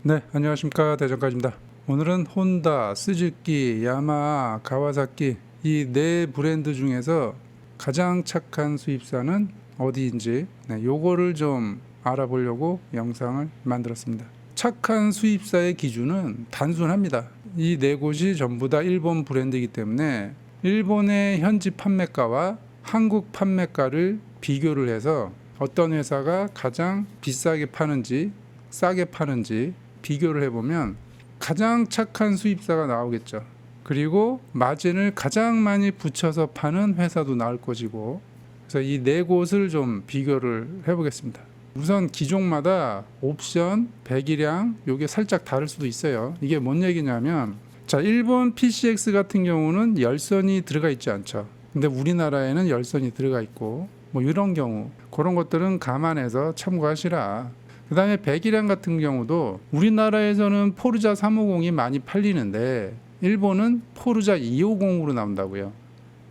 네, 안녕하십니까. 대전까지입니다. 오늘은 혼다, 스즈키, 야마하, 가와사키 이 네 브랜드 중에서 가장 착한 수입사는 어디인지 요거를 좀 알아보려고 영상을 만들었습니다. 착한 수입사의 기준은 단순합니다. 이 네 곳이 전부 다 일본 브랜드이기 때문에 일본의 현지 판매가와 한국 판매가를 비교를 해서 어떤 회사가 가장 비싸게 파는지 싸게 파는지 비교를 해보면 가장 착한 수입사가 나오겠죠. 그리고 마진을 가장 많이 붙여서 파는 회사도 나올 것이고, 그래서 이 네 곳을 좀 비교를 해보겠습니다. 우선 기종마다 옵션, 배기량 요게 살짝 다를 수도 있어요. 이게 뭔 얘기냐면, 자, 일본 PCX 같은 경우는 열선이 들어가 있지 않죠. 근데 우리나라에는 열선이 들어가 있고 뭐 이런 경우, 그런 것들은 감안해서 참고하시라. 그 다음에 배기량 같은 경우도 우리나라에서는 포르자 350이 많이 팔리는데 일본은 포르자 250으로 나온다고요.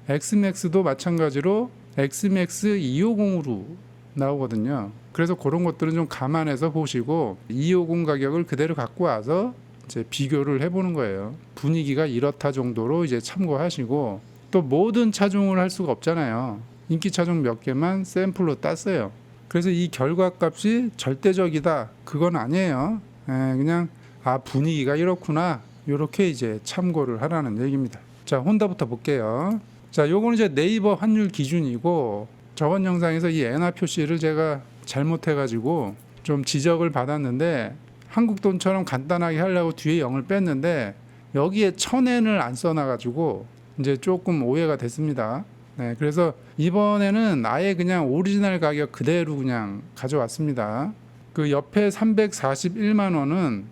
엑스맥스도 마찬가지로 엑스맥스 250으로 나오거든요. 그래서 그런 것들은 좀 감안해서 보시고 250 가격을 그대로 갖고 와서 이제 비교를 해보는 거예요. 분위기가 이렇다 정도로 이제 참고하시고, 또 모든 차종을 할 수가 없잖아요. 인기 차종 몇 개만 샘플로 땄어요. 그래서 이 결과값이 절대적이다 그건 아니에요. 그냥 분위기가 이렇구나 이렇게 이제 참고를 하라는 얘기입니다. 자, 혼다부터 볼게요. 자, 요거는 이제 네이버 환율 기준이고, 저번 영상에서 이 엔화 표시를 제가 잘못해 가지고 좀 지적을 받았는데 한국 돈처럼 간단하게 하려고 뒤에 0을 뺐는데 여기에 1000엔을 안 써놔 가지고 이제 조금 오해가 됐습니다. 그래서 이번에는 아예 그냥 오리지널 가격 그대로 그냥 가져왔습니다. 그 옆에 341만 원은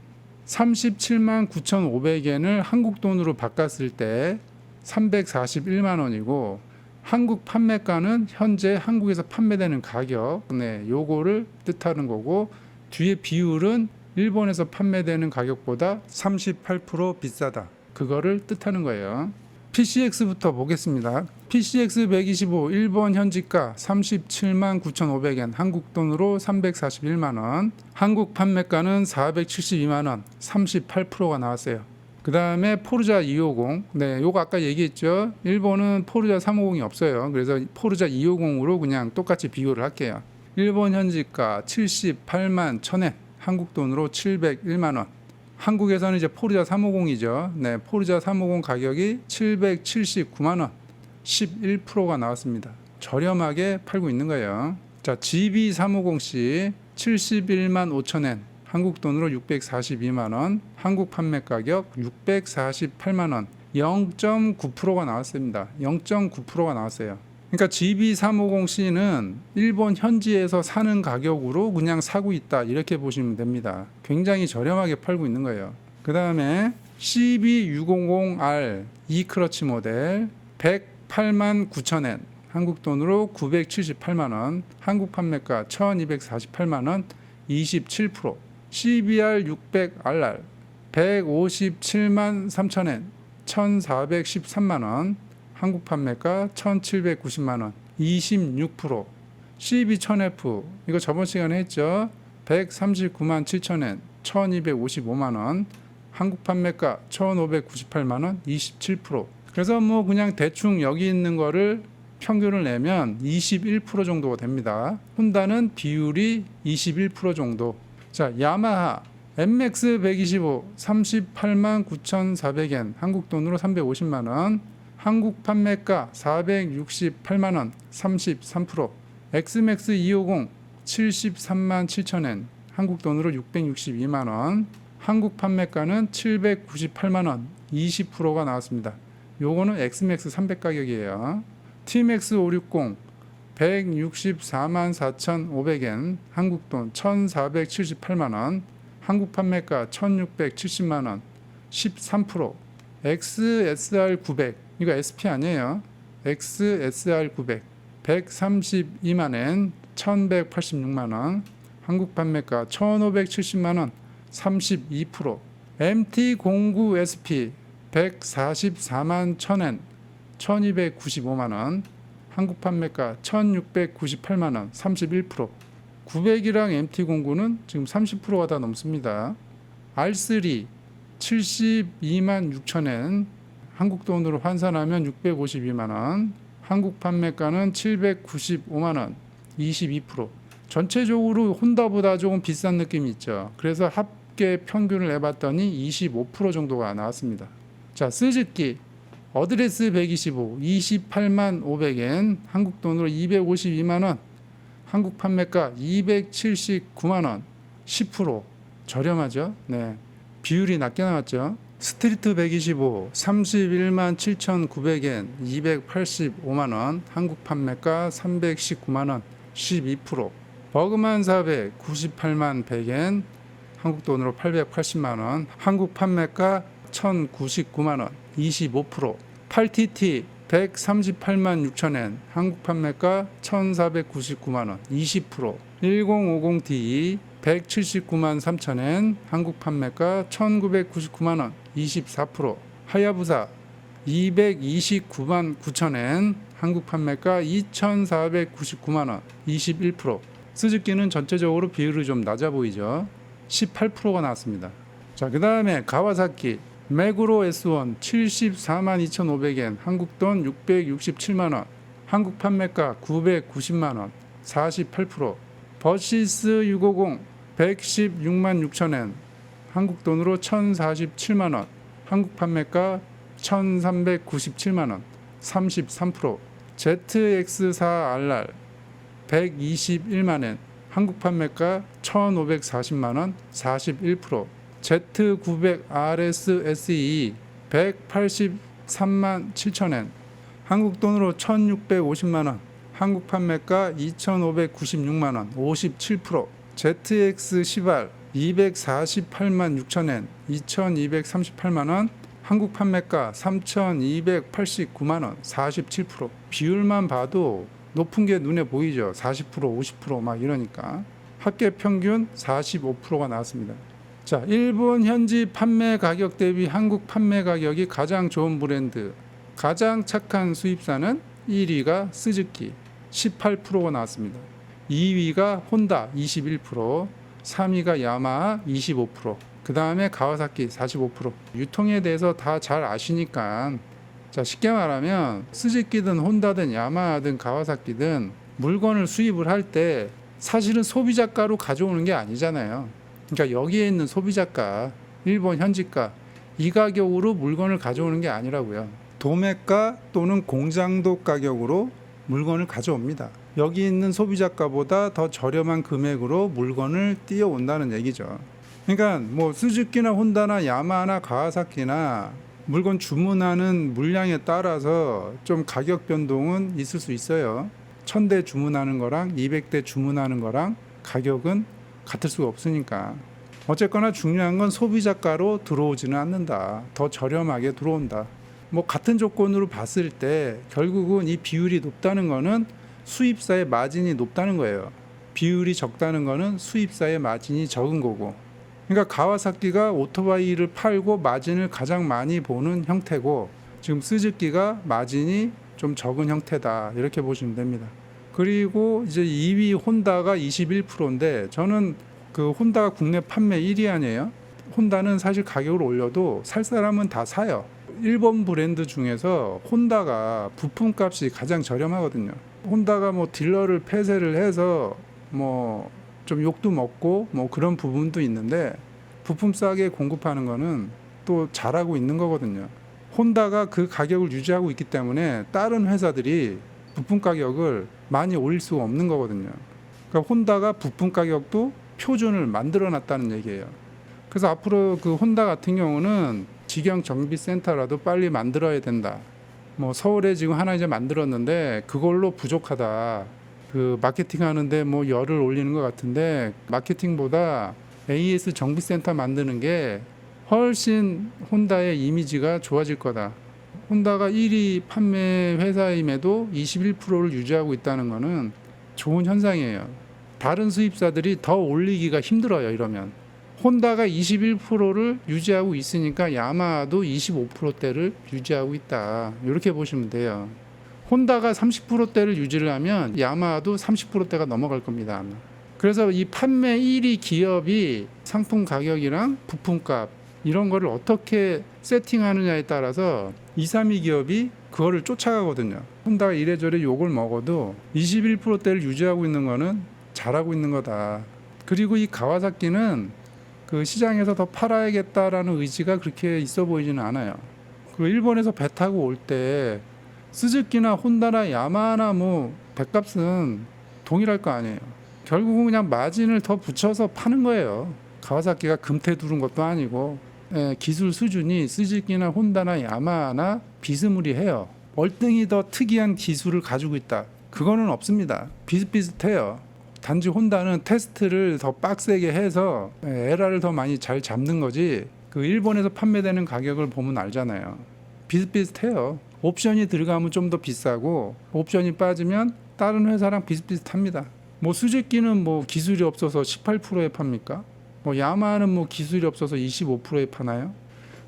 37만 9,500엔을 한국 돈으로 바꿨을 때 341만 원이고, 한국 판매가는 현재 한국에서 판매되는 가격, 요거를 뜻하는 거고, 뒤에 비율은 일본에서 판매되는 가격보다 38% 비싸다 그거를 뜻하는 거예요. PCX부터 보겠습니다. PCX 125 일본 현지가 37만 9,500엔, 한국 돈으로 341만 원, 한국 판매가는 472만 원, 38%가 나왔어요. 그 다음에 포르자 250, 요거 아까 얘기했죠. 일본은 포르자 350이 없어요. 그래서 포르자 250으로 그냥 똑같이 비교를 할게요. 일본 현지가 78만 1000엔, 한국 돈으로 701만 원. 한국에서는 이제 포르자 350이죠. 포르자 350 가격이 779만 원, 11%가 나왔습니다. 저렴하게 팔고 있는 거예요. 자, GB350C 71만 5천엔, 한국 돈으로 642만 원, 한국 판매 가격 648만 원, 0.9%가 나왔습니다. 0.9%가 나왔어요. 그러니까 GB350C는 일본 현지에서 사는 가격으로 그냥 사고 있다 이렇게 보시면 됩니다. 굉장히 저렴하게 팔고 있는 거예요. 그 다음에 CB600R E크러치 모델 108만 9천엔, 한국 돈으로 978만 원, 한국 판매가 1248만 원, 27%. CBR600RR 157만 3천엔, 1413만 원, 한국 판매가 1790만 원, 26%. CB1000F 이거 저번 시간에 했죠. 139만 7천엔, 1255만 원, 한국 판매가 1598만 원, 27%. 그래서 뭐 그냥 대충 여기 있는 거를 평균을 내면 21% 정도가 됩니다. 혼다는 비율이 21% 정도. 자, 야마하 MX 125 38만 9,400엔, 한국 돈으로 350만 원, 한국 판매가 468만 원, 33%. 엑스맥스 250 73만 7천엔, 한국 돈으로 662만 원, 한국 판매가는 798만 원, 20%가 나왔습니다. 요거는 엑스맥스 300 가격이에요. TMX 560 164만 4,500엔, 한국 돈 1,478만 원, 한국 판매가 1,670만 원, 13%. XSR 900 이거 SP 아니에요. XSR 900 132만엔, 1186만 원, 한국 판매가 1570만 원, 32%. MT09 SP 144만 1000엔, 1295만 원, 한국 판매가 1698만 원, 31%. 900이랑 MT09는 지금 30%가 다 넘습니다. R3 72만 6천엔, 한국 돈으로 환산하면 652만 원, 한국 판매가는 795만 원, 22%. 전체적으로 혼다보다 조금 비싼 느낌이 있죠. 그래서 합계 평균을 내봤더니 25% 정도가 나왔습니다. 자, 스즈키 어드레스 125 28만 500엔, 한국 돈으로 252만 원, 한국 판매가 279만 원, 10% 저렴하죠. 네, 비율이 낮게 나왔죠. 스트리트 125 31만 7,900엔, 285만 원, 한국 판매가 319만 원, 12%. 버그만 400 98만 100엔, 한국 돈으로 880만 원, 한국 판매가 1,099만 원, 25%. 8TT 138만 6천엔, 한국 판매가 1,499만 원, 20%. 1050Ti 179만 3천엔, 한국 판매가 1,999만 원, 24%. 하야부사 229만 9천엔, 한국 판매가 2,499만 원, 21%. 스즈키는 전체적으로 비율이 좀 낮아 보이죠. 18%가 나왔습니다. 자, 그 다음에 가와사키 매그로 S1 74만 2,500엔, 한국 돈 667만 원, 한국 판매가 990만 원, 48%. 버시스 650 116만 6천엔, 한국 돈으로 1,047만 원, 한국 판매가 1,397만 원, 33%. ZX4RR 121만엔, 한국 판매가 1,540만 원, 41%. Z900RS SE 183만 7천엔, 한국 돈으로 1,650만 원, 한국 판매가 2,596만 원, 57%. ZX10R 248만 6천엔, 2,238만 원, 한국 판매가 3,289만 원, 47%. 비율만 봐도 높은 게 눈에 보이죠. 40%, 50% 막 이러니까. 합계 평균 45%가 나왔습니다. 자, 일본 현지 판매 가격 대비 한국 판매 가격이 가장 좋은 브랜드, 가장 착한 수입사는 1위가 스즈키 18%가 나왔습니다. 2위가 혼다 21%, 3위가 야마하 25%, 그 다음에 가와사키 45%. 유통에 대해서 다 잘 아시니까, 자, 쉽게 말하면 스즈키든 혼다든 야마하든 가와사키든 물건을 수입을 할 때 사실은 소비자가로 가져오는 게 아니잖아요. 그러니까 여기에 있는 소비자가, 일본 현지가, 이 가격으로 물건을 가져오는 게 아니라고요. 도매가 또는 공장도 가격으로 물건을 가져옵니다. 여기 있는 소비자가보다 더 저렴한 금액으로 물건을 띄어온다는 얘기죠. 그러니까 뭐 스즈키나 혼다나 야마하나 가와사키나 물건 주문하는 물량에 따라서 좀 가격 변동은 있을 수 있어요. 1,000대 주문하는 거랑 200대 주문하는 거랑 가격은 같을 수가 없으니까. 어쨌거나 중요한 건 소비자가로 들어오지는 않는다. 더 저렴하게 들어온다. 뭐 같은 조건으로 봤을 때 결국은 이 비율이 높다는 거는 수입사의 마진이 높다는 거예요. 비율이 적다는 거는 수입사의 마진이 적은 거고. 그러니까 가와사키가 오토바이를 팔고 마진을 가장 많이 보는 형태고, 지금 스즈키가 마진이 좀 적은 형태다, 이렇게 보시면 됩니다. 그리고 이제 2위 혼다가 21%인데 저는 그 혼다가 국내 판매 1위 아니에요? 혼다는 사실 가격을 올려도 살 사람은 다 사요. 일본 브랜드 중에서 혼다가 부품값이 가장 저렴하거든요. 혼다가 뭐 딜러를 폐쇄를 해서 뭐 좀 욕도 먹고 뭐 그런 부분도 있는데, 부품 싸게 공급하는 거는 또 잘하고 있는 거거든요. 혼다가 그 가격을 유지하고 있기 때문에 다른 회사들이 부품 가격을 많이 올릴 수가 없는 거거든요. 그러니까 혼다가 부품 가격도 표준을 만들어 놨다는 얘기예요. 그래서 앞으로 그 혼다 같은 경우는 직영 정비센터라도 빨리 만들어야 된다. 뭐 서울에 지금 하나 이제 만들었는데 그걸로 부족하다. 그 마케팅 하는데 뭐 열을 올리는 것 같은데, 마케팅보다 AS 정비센터 만드는 게 훨씬 혼다의 이미지가 좋아질 거다. 혼다가 1위 판매 회사임에도 21%를 유지하고 있다는 거는 좋은 현상이에요. 다른 수입사들이 더 올리기가 힘들어요. 이러면 혼다가 21%를 유지하고 있으니까 야마하도 25%대를 유지하고 있다, 이렇게 보시면 돼요. 혼다가 30%대를 유지를 하면 야마하도 30%대가 넘어갈 겁니다. 그래서 이 판매 1위 기업이 상품 가격이랑 부품값 이런 거를 어떻게 세팅하느냐에 따라서 2, 3위 기업이 그거를 쫓아가거든요. 혼다가 이래저래 욕을 먹어도 21%대를 유지하고 있는 거는 잘하고 있는 거다. 그리고 이 가와사키는 그 시장에서 더 팔아야겠다라는 의지가 그렇게 있어 보이지는 않아요. 그 일본에서 배 타고 올 때 스즈키나 혼다나 야마하나 뭐 배값은 동일할 거 아니에요. 결국은 그냥 마진을 더 붙여서 파는 거예요. 가와사키가 금태 두른 것도 아니고 기술 수준이 스즈키나 혼다나 야마하나 비스무리해요. 월등히 더 특이한 기술을 가지고 있다. 그거는 없습니다. 비슷비슷해요. 단지 혼다는 테스트를 더 빡세게 해서 에라를 더 많이 잘 잡는 거지 그 일본에서 판매되는 가격을 보면 알잖아요. 비슷비슷해요. 옵션이 들어가면 좀 더 비싸고 옵션이 빠지면 다른 회사랑 비슷비슷합니다. 뭐 스즈키는 뭐 기술이 없어서 18%에 팝니까? 뭐 야마하는 뭐 기술이 없어서 25%에 파나요?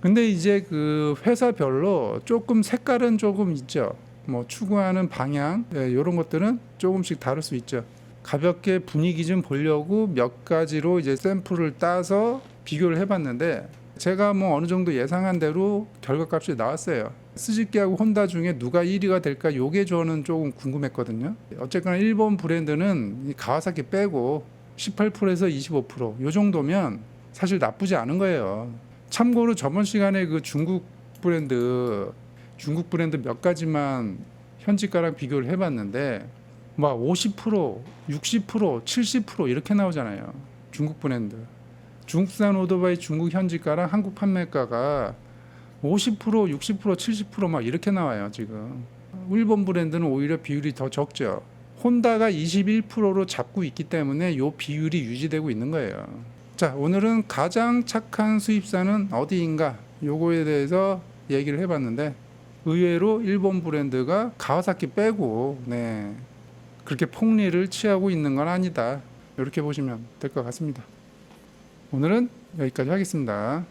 근데 이제 그 회사별로 조금 색깔은 조금 있죠. 뭐 추구하는 방향 이런 것들은 조금씩 다를 수 있죠. 가볍게 분위기 좀 보려고 몇 가지로 이제 샘플을 따서 비교를 해봤는데 제가 뭐 어느 정도 예상한 대로 결과값이 나왔어요. 스즈키하고 혼다 중에 누가 1위가 될까 요게 저는 조금 궁금했거든요. 어쨌거나 일본 브랜드는 이 가와사키 빼고 18%에서 25%요 정도면 사실 나쁘지 않은 거예요. 참고로 저번 시간에 그 중국 브랜드 몇 가지만 현지가랑 비교를 해봤는데 막 50%, 60%, 70% 이렇게 나오잖아요. 중국 브랜드. 중국산 오토바이 중국 현지가랑 한국 판매가가 50%, 60%, 70%막 이렇게 나와요, 지금. 일본 브랜드는 오히려 비율이 더 적죠. 혼다가 21%로 잡고 있기 때문에 이 비율이 유지되고 있는 거예요. 자, 오늘은 가장 착한 수입사는 어디인가? 요거에 대해서 얘기를 해봤는데 의외로 일본 브랜드가 가와사키 빼고 그렇게 폭리를 취하고 있는 건 아니다. 이렇게 보시면 될 것 같습니다. 오늘은 여기까지 하겠습니다.